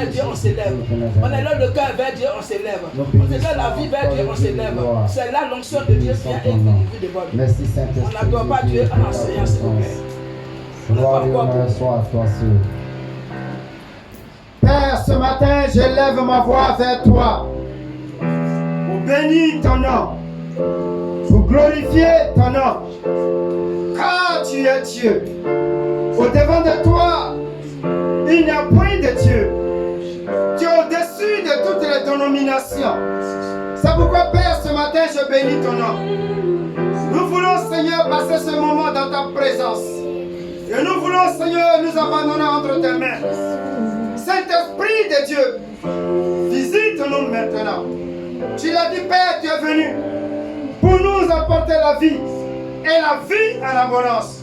vers Dieu, on s'élève. On élève le cœur vers Dieu, on s'élève. On élève la vie vers Dieu, on s'élève. C'est là l'onction de Dieu vient et qui déborde. Merci Saint-Esprit. On n'adore pas Dieu en enseignant, s'il vous plaît. Gloire et honneur soit à toi, Seigneur. Père, ce matin, j'élève ma voix vers toi pour bénir ton nom, pour glorifier ton nom, car tu es Dieu. Au-devant de toi, il n'y a point de Dieu. Tu es au-dessus de toutes les dénominations. C'est pourquoi, Père, ce matin, je bénis ton nom. Nous voulons, Seigneur, passer ce moment dans ta présence. Et nous voulons, Seigneur, nous abandonner entre tes mains. Saint-Esprit de Dieu, visite-nous maintenant. Tu l'as dit, Père, tu es venu pour nous apporter la vie et la vie en abondance.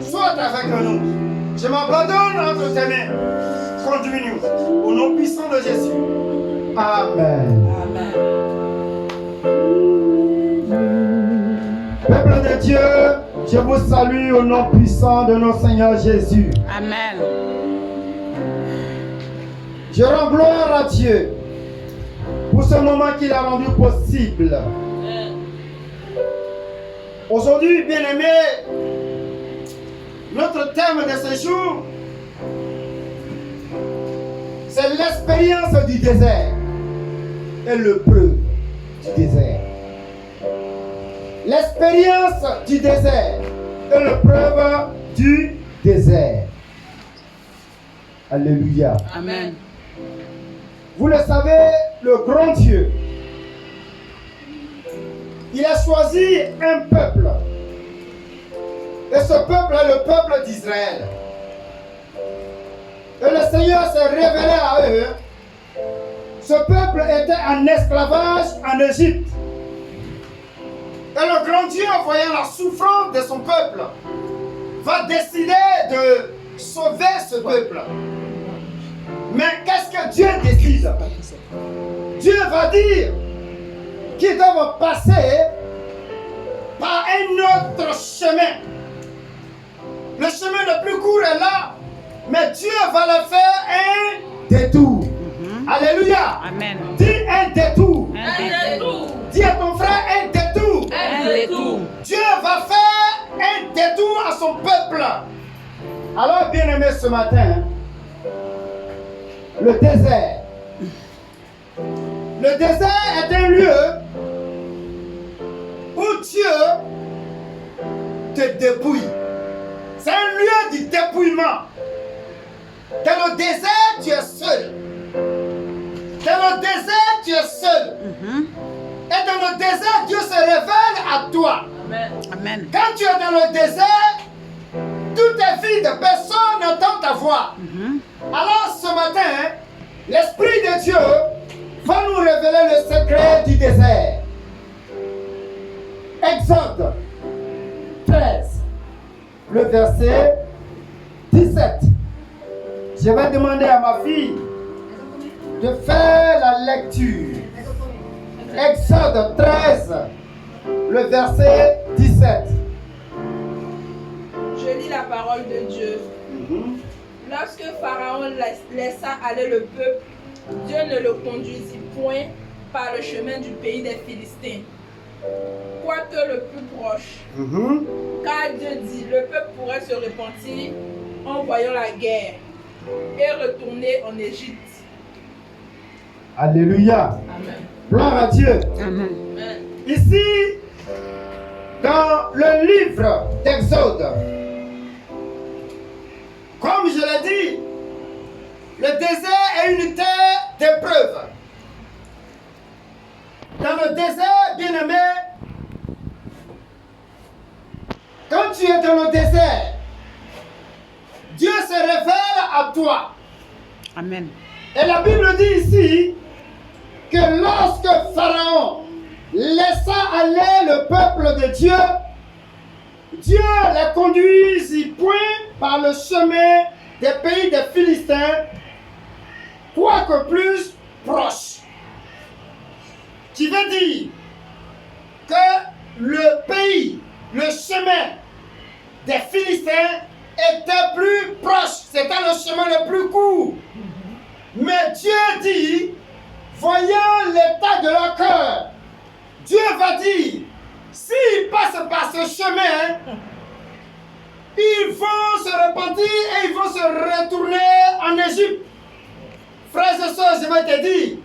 Sois avec nous. Je m'abandonne entre tes mains. Conduis-nous au nom puissant de Jésus. Amen. Amen. Peuple de Dieu, je vous salue au nom puissant de notre Seigneur Jésus. Amen. Je rends gloire à Dieu pour ce moment qu'il a rendu possible. Aujourd'hui, bien-aimés, notre thème de ce jour, c'est l'expérience du désert et l'épreuve du désert. L'expérience du désert et l'épreuve du désert. Alléluia. Amen. Vous le savez, le grand Dieu, il a choisi un peuple. Et ce peuple est le peuple d'Israël. Et le Seigneur s'est révélé à eux. Ce peuple était en esclavage en Égypte. Et le grand Dieu, en voyant la souffrance de son peuple, va décider de sauver ce peuple. Mais qu'est-ce que Dieu décide? Dieu va dire qu'ils doivent passer par un autre chemin. Le chemin le plus court est là, mais Dieu va le faire un détour. Alléluia. Amen. Dis un détour. Un détour. Dis à ton frère un détour. Un détour. Dieu va faire un détour à son peuple. Alors, bien-aimé, ce matin, le désert. Le désert est un lieu où Dieu te dépouille. C'est un lieu du dépouillement. Dans le désert, tu es seul. Dans le désert, tu es seul. Et dans le désert, Dieu se révèle à toi. Amen. Quand tu es dans le désert, tout est vide, personne n'entend ta voix. Alors ce matin, l'Esprit de Dieu va nous révéler le secret du désert. Exode 13, le verset 17. Je vais demander à ma fille de faire la lecture. Exode 13, le verset 17. Je lis la parole de Dieu. Lorsque Pharaon laissa aller le peuple, Dieu ne le conduisit point par le chemin du pays des Philistins, quoique le plus proche. Car Dieu dit, le peuple pourrait se repentir en voyant la guerre et retourner en Égypte. Alléluia. Amen. Gloire à Dieu. Amen. Amen. Ici, dans le livre d'Exode, comme je l'ai dit, le désert est une terre d'épreuve. Dans le désert, bien-aimé, quand tu es dans le désert, Dieu se révèle à toi. Amen. Et la Bible dit ici que lorsque Pharaon laissa aller le peuple de Dieu, Dieu les conduisit point par le chemin des pays des Philistins, quoique plus proche. Qui veut dire que le pays, le chemin des Philistins était plus proche, c'était le chemin le plus court. Mais Dieu dit, voyant l'état de leur cœur, Dieu va dire, s'ils passent par ce chemin, ils vont se repentir et ils vont se retourner en Égypte. Frères et sœurs, je vais te dire,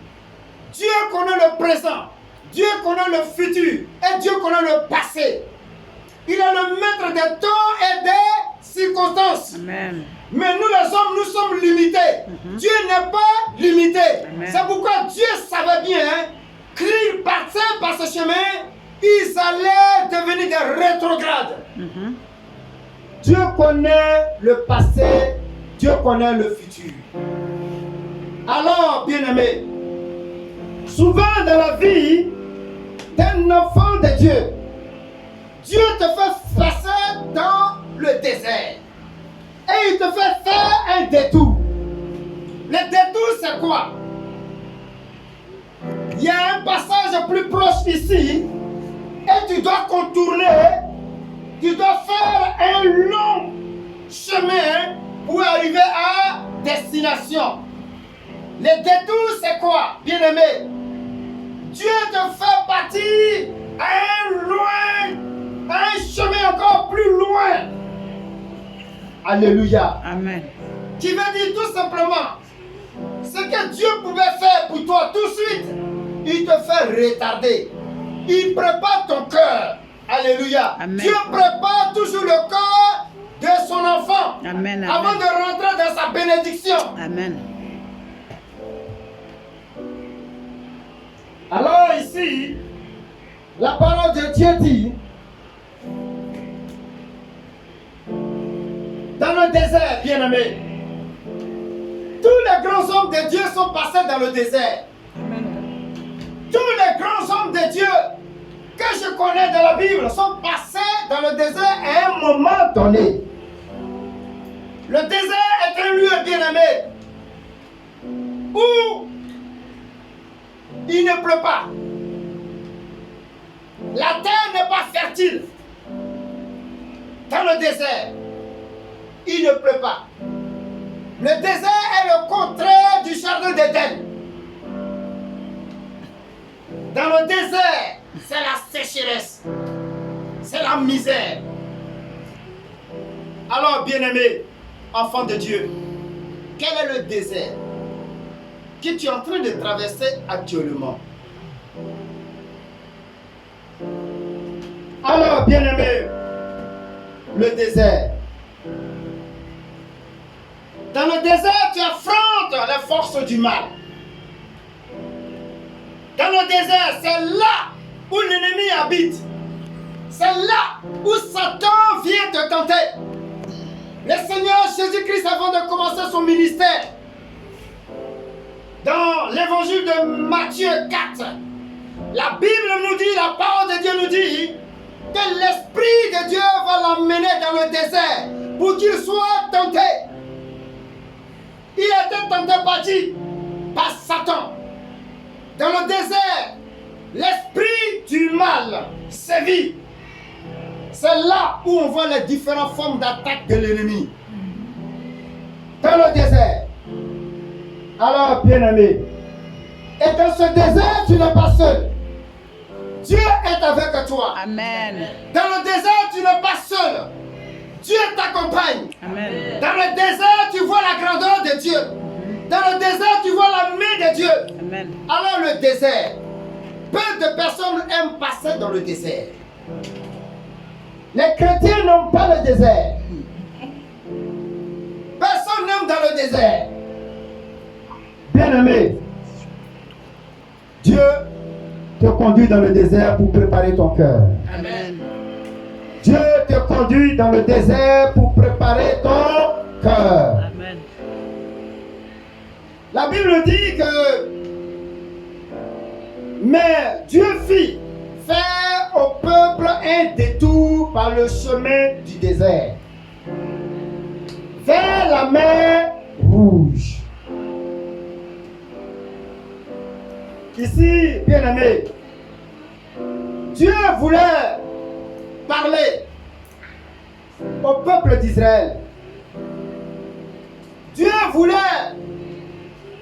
Dieu connaît le présent, Dieu connaît le futur et Dieu connaît le passé. Il est le maître des temps et des circonstances. Amen. Mais nous les hommes, nous sommes limités. Dieu n'est pas limité. C'est pourquoi Dieu savait bien qu'ils partaient par ce chemin, ils allaient devenir des rétrogrades. Dieu connaît le passé, Dieu connaît le futur. Alors, bien-aimés, souvent dans la vie d'un enfant de Dieu, Dieu te fait passer dans le désert. Et il te fait faire un détour. Le détour, c'est quoi? Il y a un passage plus proche ici. Et tu dois contourner. Tu dois faire un long chemin pour arriver à destination. Le détour, c'est quoi, bien-aimé? Dieu te fait partir à un chemin encore plus loin. Alléluia. Amen. Qui veut dire tout simplement, ce que Dieu pouvait faire pour toi tout de suite, il te fait retarder. Il prépare ton cœur. Alléluia. Amen. Dieu prépare toujours le cœur de son enfant. Amen. Avant de rentrer dans sa bénédiction. Amen. Alors ici, la parole de Dieu dit, dans le désert, bien-aimé, tous les grands hommes de Dieu sont passés dans le désert. Tous les grands hommes de Dieu que je connais dans la Bible sont passés dans le désert à un moment donné. Le désert est un lieu, bien-aimé, où il ne pleut pas. La terre n'est pas fertile. Dans le désert, il ne pleut pas. Le désert est le contraire du jardin d'Éden. Dans le désert, c'est la sécheresse. C'est la misère. Alors, bien-aimé, enfant de Dieu, quel est le désert que tu es en train de traverser actuellement? Alors, bien-aimé, le désert. Dans le désert, tu affrontes les forces du mal. Dans le désert, c'est là où l'ennemi habite. C'est là où Satan vient te tenter. Le Seigneur Jésus-Christ, avant de commencer son ministère, dans l'évangile de Matthieu 4, la Bible nous dit, la parole de Dieu nous dit, que l'Esprit de Dieu va l'emmener dans le désert pour qu'il soit tenté. Il était tenté par qui? Par Satan. Dans le désert, l'esprit du mal sévit. C'est là où on voit les différentes formes d'attaque de l'ennemi. Dans le désert. Alors, bien-aimé, et dans ce désert, tu n'es pas seul. Dieu est avec toi. Amen. Dans le désert, tu n'es pas seul. Dieu t'accompagne. Amen. Dans le désert, tu vois la grandeur de Dieu. Dans le désert, tu vois la main de Dieu. Amen. Alors le désert, peu de personnes aiment passer dans le désert. Les chrétiens n'aiment pas le désert. Personne n'aime dans le désert. Bien-aimé, Dieu te conduit dans le désert pour préparer ton cœur. Amen. Dieu te conduit dans le désert pour préparer ton cœur. Amen. La Bible dit que mais Dieu fit faire au peuple un détour par le chemin du désert vers la mer Rouge. Ici, bien-aimé, Dieu voulait parler au peuple d'Israël. Dieu voulait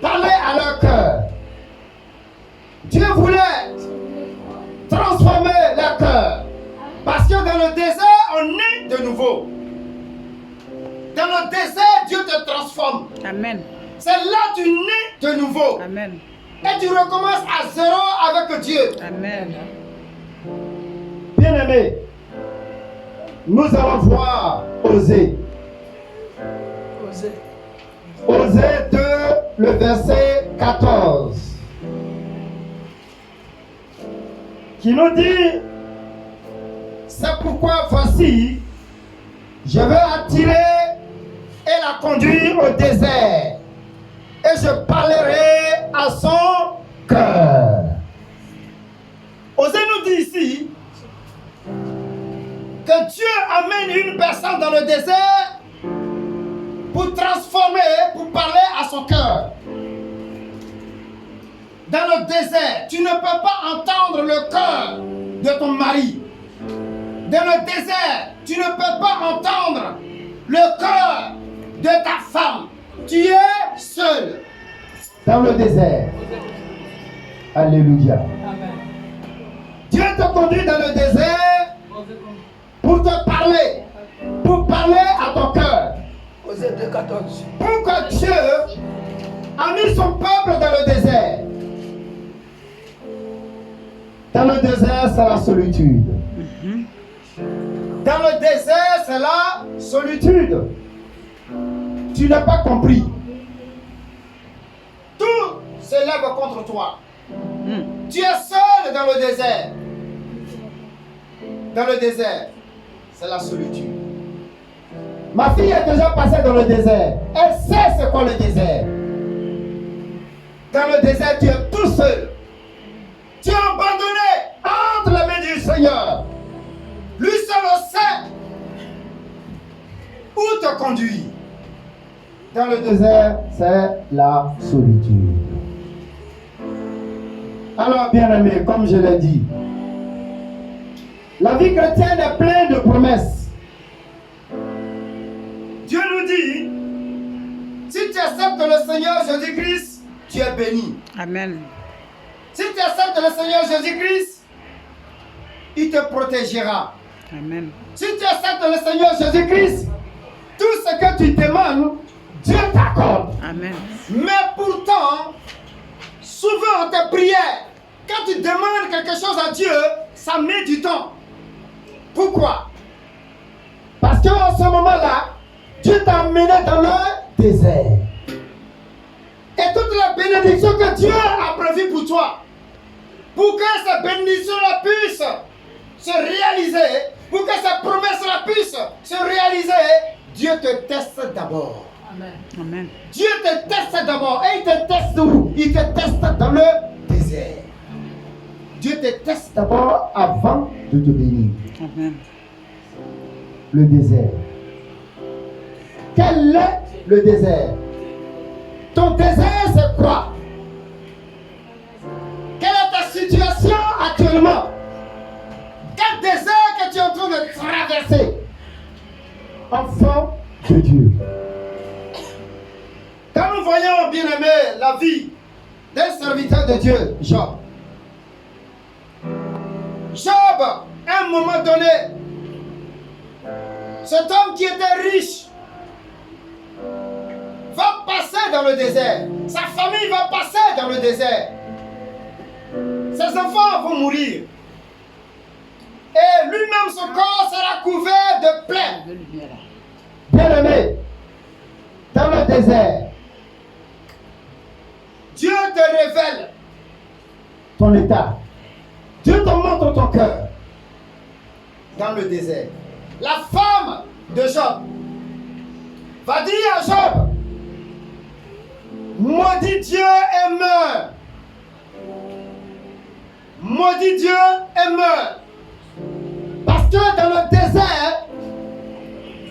parler à leur cœur. Dieu voulait transformer leur cœur. Parce que dans le désert, on naît de nouveau. Dans le désert, Dieu te transforme. Amen. C'est là que tu nais de nouveau. Amen. Et tu recommences à zéro avec Dieu. Amen. Bien-aimés, nous allons voir Osée. Osée 2, le verset 14. Qui nous dit, c'est pourquoi voici, je veux attirer et la conduire au désert. Et je parlerai à son cœur. Osée nous dit ici que Dieu amène une personne dans le désert pour transformer, pour parler à son cœur. Dans le désert, tu ne peux pas entendre le cœur de ton mari. Dans le désert, tu ne peux pas entendre le cœur de ta femme. Tu es seul dans le désert. Alléluia. Dieu te conduit dans le désert pour te parler, pour parler à ton cœur. Osée 2,14. Pourquoi Dieu a mis son peuple dans le désert? Dans le désert, c'est la solitude. Dans le désert, c'est la solitude. Tu n'as pas compris. Tout s'élève contre toi. Tu es seul dans le désert. Dans le désert, c'est la solitude. Ma fille est déjà passée dans le désert. Elle sait c'est quoi le désert. Dans le désert, tu es tout seul. Tu es abandonné entre les mains du Seigneur. Lui seul sait où te conduire. Dans le désert, c'est la solitude. Alors, bien-aimés, comme je l'ai dit, la vie chrétienne est pleine de promesses. Dieu nous dit, si tu acceptes le Seigneur Jésus-Christ, tu es béni. Amen. Si tu acceptes le Seigneur Jésus-Christ, il te protégera. Amen. Si tu acceptes le Seigneur Jésus-Christ, tout ce que tu demandes, Dieu t'accorde. Amen. Mais pourtant, souvent tes prières, quand tu demandes quelque chose à Dieu, ça met du temps. Pourquoi? Parce qu'en ce moment-là, Dieu t'a amené dans le désert. Et toutes les bénédictions que Dieu a prévues pour toi, pour que ces bénédictions-là puissent se réaliser, pour que ces promesses-là puissent se réaliser, Dieu te teste d'abord. Amen. Dieu te teste d'abord. Et il te teste où? Il te teste dans le désert. Dieu te teste d'abord avant de te bénir. Amen. Le désert. Quel est le désert? Ton désert, c'est quoi? Quelle est ta situation actuellement? Quel désert que tu es en train de traverser? Enfant de Dieu. Quand nous voyons, bien aimé, la vie d'un serviteur de Dieu, Job. Job, à un moment donné, cet homme qui était riche va passer dans le désert. Sa famille va passer dans le désert. Ses enfants vont mourir. Et lui-même, son corps sera couvert de plaies. Bien-aimé, dans le désert, Dieu te révèle ton état. Dieu te montre ton cœur dans le désert. La femme de Job va dire à Job, maudit Dieu et meurt. Maudit Dieu et meurt. Parce que dans le désert,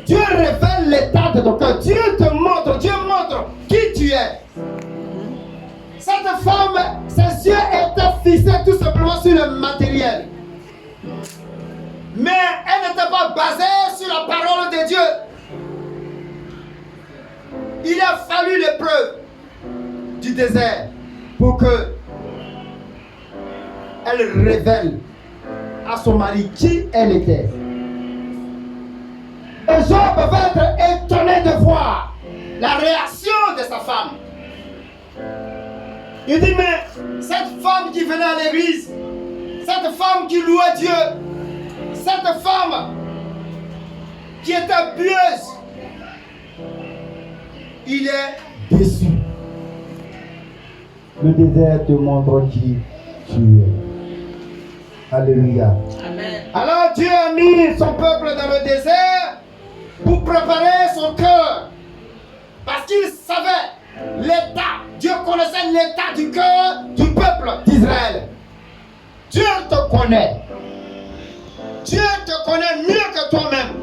Dieu révèle l'état de ton cœur. Dieu te montre, Dieu montre qui tu es. Cette femme, ses yeux étaient fixés tout simplement sur le matériel. Mais elle n'était pas basée sur la parole de Dieu. Il a fallu l'épreuve. du désert pour que elle révèle à son mari qui elle était. Et Job va être étonné de voir la réaction de sa femme. Il dit, mais cette femme qui venait à l'église, cette femme qui louait Dieu, cette femme qui était pieuse, il est déçu. Le désert te montre qui tu es. Alléluia. Amen. Alors Dieu a mis son peuple dans le désert pour préparer son cœur. Parce qu'il savait l'état. Dieu connaissait l'état du cœur du peuple d'Israël. Dieu te connaît. Dieu te connaît mieux que toi-même.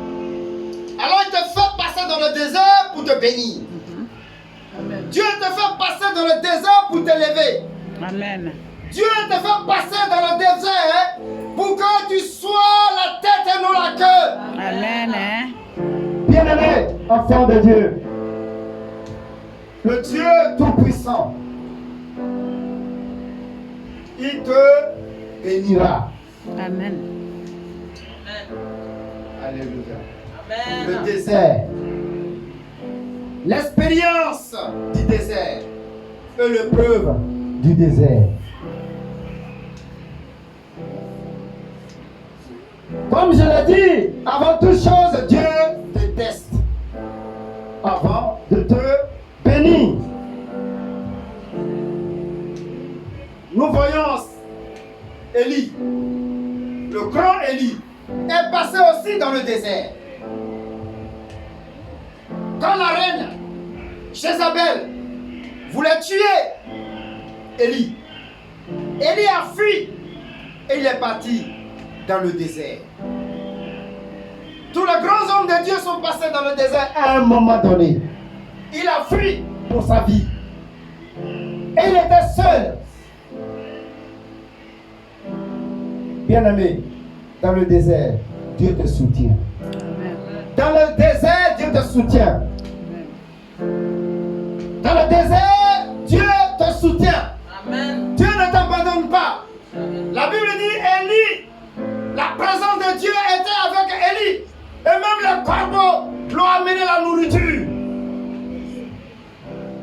Alors il te fait passer dans le désert pour te bénir. Amen. Dieu te fait passer dans le désert pour t'élever. Amen. Dieu te fait passer dans le désert pour que tu sois la tête et non la queue. Amen. Hein? Bien-aimé, enfant de Dieu, le Dieu Tout-Puissant, il te bénira. Amen. Alléluia. Le désert, l'expérience du désert et l'épreuve Du désert. Comme je l'ai dit, avant toute chose, Dieu te teste. Avant de te bénir. Nous voyons Élie, le grand Élie, est passé aussi dans le désert. Quand la reine Jézabel voulait tuer Élie, Élie a fui et il est parti dans le désert. Tous les grands hommes de Dieu sont passés dans le désert à un moment donné. Il a fui pour sa vie. Et il était seul. Bien-aimé, dans le désert, Dieu te soutient. Dans le désert, Dieu te soutient. Dans le désert, Dieu te soutient. Amen. Dieu ne t'abandonne pas. La Bible dit, Élie, la présence de Dieu était avec Élie. Et même les corbeaux l'ont amené la nourriture.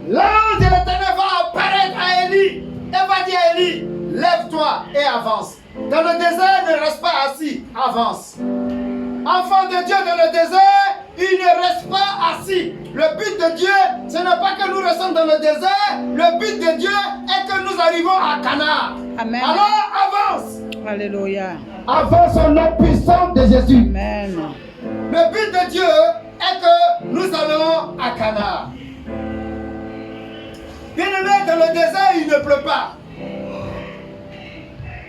L'ange de l'Éternel va apparaître à Élie et va dire à Élie, lève-toi et avance. Dans le désert, ne reste pas assis, avance. Enfant de Dieu dans le désert, il ne reste pas assis. Le but de Dieu, ce n'est pas que nous restons dans le désert. Le but de Dieu est que nous arrivons à Canaan. Amen. Alors avance. Alléluia. Avance au nom puissant de Jésus. Amen. Le but de Dieu est que nous allons à Canaan. Bien-aimé, dans le désert, il ne pleut pas.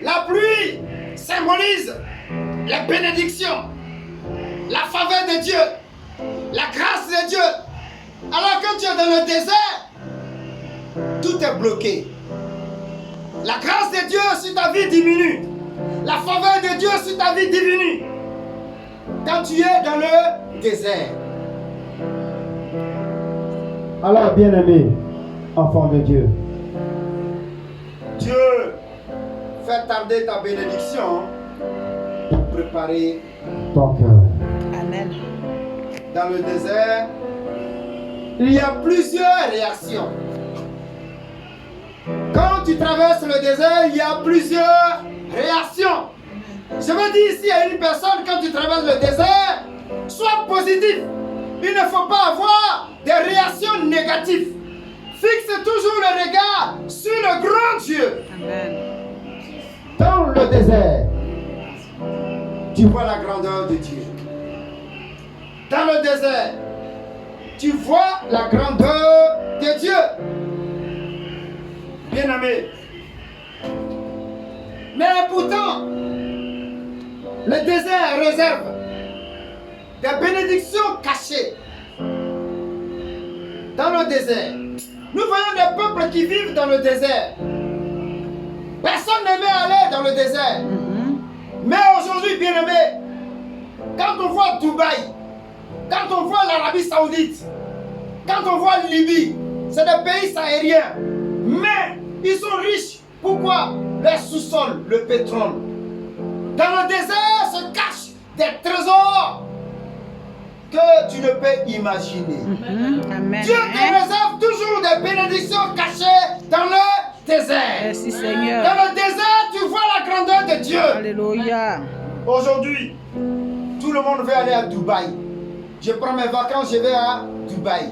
La pluie symbolise la bénédiction, la faveur de Dieu, la grâce de Dieu. Alors que tu es dans le désert, tout est bloqué. La grâce de Dieu sur ta vie diminue. La faveur de Dieu sur ta vie diminue. Quand tu es dans le désert. Alors, bien-aimé, enfant de Dieu, Dieu fait tarder ta bénédiction pour préparer ton cœur. Amen. dans le désert. Il y a plusieurs réactions. Quand tu traverses le désert, il y a plusieurs réactions. Je veux dire ici à une personne, quand tu traverses le désert, sois positif. Il ne faut pas avoir des réactions négatives. Fixe toujours le regard sur le grand Dieu. Amen. Dans le désert, tu vois la grandeur de Dieu. Dans le désert, tu vois la grandeur de Dieu. Bien-aimé. Mais pourtant, le désert réserve des bénédictions cachées. Dans le désert, nous voyons des peuples qui vivent dans le désert. Personne n'aimait aller dans le désert. Mais aujourd'hui, bien-aimé, quand on voit Dubaï, quand on voit l'Arabie Saoudite, quand on voit Libye, c'est des pays sahariens. Ils sont riches. Pourquoi? Le sous-sol, le pétrole. Dans le désert se cachent des trésors que tu ne peux imaginer. Amen. Dieu te réserve toujours des bénédictions cachées dans le désert. Merci Seigneur. Dans le désert, tu vois la grandeur de Dieu. Alléluia. Aujourd'hui, tout le monde veut aller à Dubaï. Je prends mes vacances, je vais à Dubaï.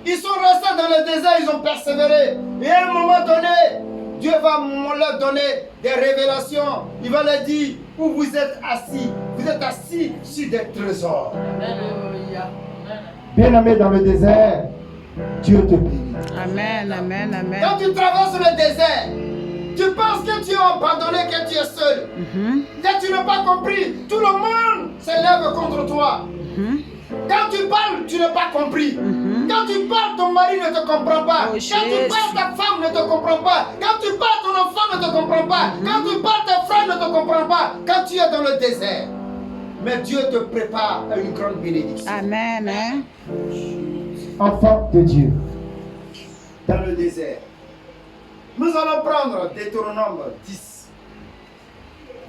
Ils sont restés dans le désert, ils ont persévéré. Et à un moment donné, Dieu va leur donner des révélations. Il va leur dire où vous êtes assis. Vous êtes assis sur des trésors. Bien-aimé dans le désert, Dieu te bénit. Amen, amen, amen. Quand tu traverses le désert, tu penses que tu es abandonné, que tu es seul. Que tu n'as pas compris. Tout le monde s'élève contre toi. Quand tu parles, tu n'as pas compris. Quand tu parles, ton mari ne te comprend pas. Oh, Quand tu parles, ta femme ne te comprend pas. Quand tu parles, ton enfant ne te comprend pas. Quand tu parles, tes frères ne te comprennent pas. Quand tu es dans le désert. Mais Dieu te prépare à une grande bénédiction. Amen. Hein? Enfant de Dieu, dans le désert. Nous allons prendre Deutéronome 10,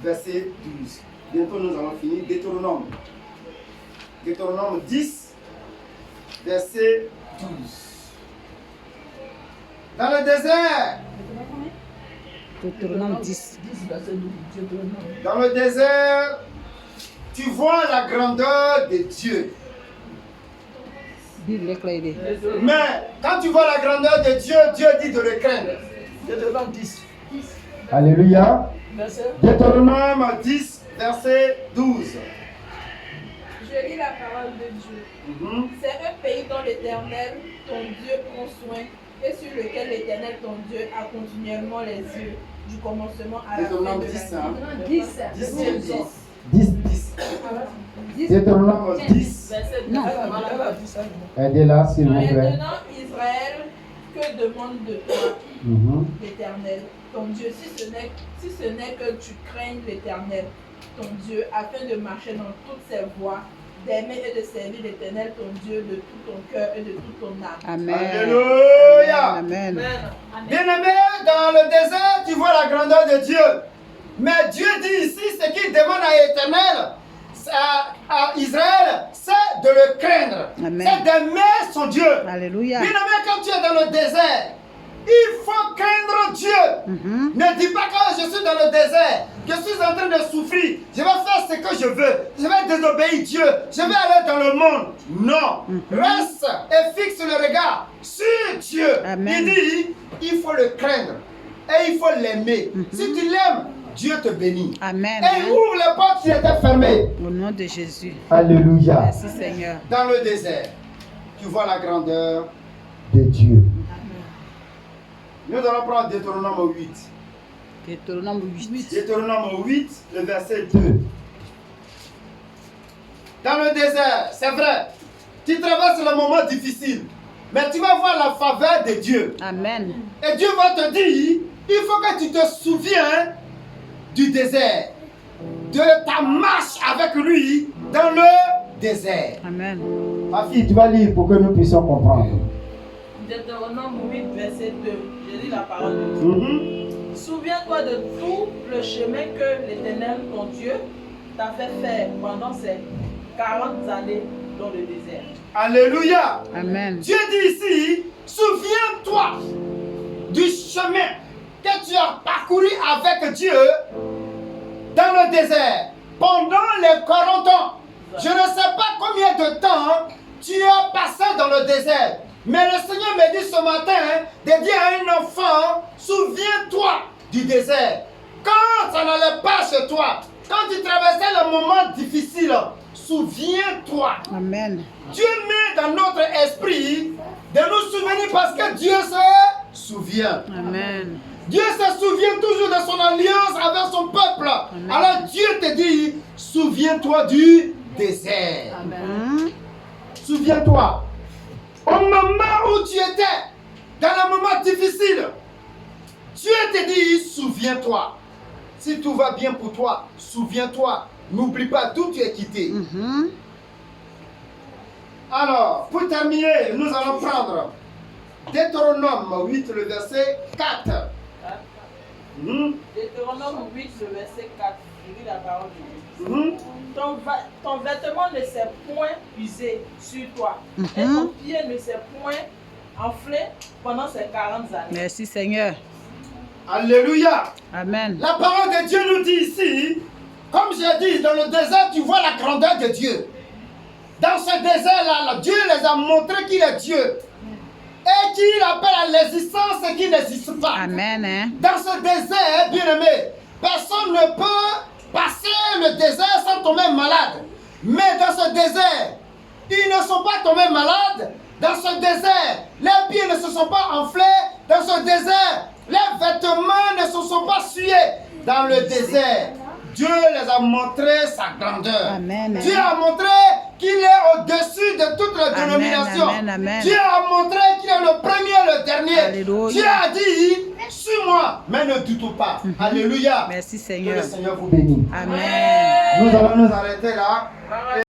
verset 12. Bientôt nous allons finir. Deutéronome 10, verset 12. Dans le désert, Deutéronome 10. dans le désert, tu vois la grandeur de Dieu. Bible éclairée. Mais quand tu vois la grandeur de Dieu, Dieu dit de le craindre. Deutéronome 10. Alléluia. Verset. Deutéronome 10, verset 12. Je lis la parole de Dieu. C'est un pays dont l'Éternel, ton Dieu, prend soin et sur lequel l'Éternel, ton Dieu, a continuellement les yeux du commencement à la fin de la vie. 10. Deutéronome 10. Non. Aidez-la, s'il vous plaît. Maintenant, Israël, que demande de toi l'Éternel, ton Dieu, si ce n'est que tu craignes l'Éternel, ton Dieu, afin de marcher dans toutes ses voies, d'aimer et de servir l'Éternel, ton Dieu, de tout ton cœur et de toute ton âme. Amen. Alléluia. Amen. Bien-aimé, dans le désert, tu vois la grandeur de Dieu. Mais Dieu dit ici, ce qu'il demande à l'Éternel, à Israël, c'est de le craindre. Amen. C'est d'aimer son Dieu. Alléluia. Bien-aimé, quand tu es dans le désert, il faut craindre Dieu. Ne dis pas que je suis dans le désert, je suis en train de souffrir, je vais faire ce que je veux, je vais désobéir Dieu, je vais aller dans le monde. Non, reste et fixe le regard sur Dieu. Amen. Il dit, il faut le craindre et il faut l'aimer. Si tu l'aimes, Dieu te bénit. Amen. Et il ouvre les portes qui étaient fermées. Au nom de Jésus. Alléluia. Merci Seigneur. Dans le désert, tu vois la grandeur de Dieu. Nous allons prendre Deutéronome 8. Deutéronome 8. Deutéronome 8, le verset 2. Dans le désert, c'est vrai, tu traverses le moment difficile, mais tu vas voir la faveur de Dieu. Amen. Et Dieu va te dire, il faut que tu te souviens du désert, de ta marche avec lui dans le désert. Amen. Ma fille, tu vas lire pour que nous puissions comprendre. Deutéronome 8, verset 2. Je lis la parole de Dieu. Souviens-toi de tout le chemin que l'Éternel, ton Dieu, t'a fait faire pendant ces 40 années dans le désert. Alléluia. Amen. Dieu dit ici, souviens-toi du chemin que tu as parcouru avec Dieu dans le désert pendant les 40 ans. Je ne sais pas combien de temps tu as passé dans le désert. Mais le Seigneur me dit ce matin de dire à un enfant, souviens-toi du désert. Quand ça n'allait pas chez toi, quand tu traversais le moment difficile, souviens-toi. Amen. Dieu met dans notre esprit de nous souvenir parce que Dieu se souvient. Amen. Dieu se souvient toujours de son alliance avec son peuple. Amen. Alors Dieu te dit, souviens-toi du désert. Amen. Souviens-toi. Au moment où tu étais, dans le moment difficile, Dieu te dit, souviens-toi. Si tout va bien pour toi, souviens-toi. N'oublie pas d'où tu es quitté. Alors, pour terminer, nous allons prendre Deutéronome 8, le verset 4. Deutéronome 8, le verset 4. Je lis la parole de Dieu. Ton vêtement ne s'est point usé sur toi. Et ton pied ne s'est point enflé pendant ces 40 années. Merci Seigneur. Alléluia. Amen. La parole de Dieu nous dit ici, comme j'ai dit, dans le désert, tu vois la grandeur de Dieu. Dans ce désert-là, Dieu les a montré qu'il est Dieu. Et qu'il appelle à l'existence ce qui n'existe pas. Amen. Hein? Dans ce désert, bien-aimé, personne ne peut passer le désert sans tomber malade. Mais dans ce désert, ils ne sont pas tombés malades. Dans ce désert, leurs pieds ne se sont pas enflés. Dans ce désert, leurs vêtements ne se sont pas souillés. Dans le désert, Dieu les a montré sa grandeur. Amen. Dieu a montré qu'il est au-dessus de toutes les dénominations. Amen. Dieu a montré qu'il est le premier et le dernier. Alléluia. Dieu a dit, suis-moi, mais ne doute pas. Alléluia. Merci Que Seigneur. le Seigneur vous bénisse. Amen. Nous allons nous arrêter là.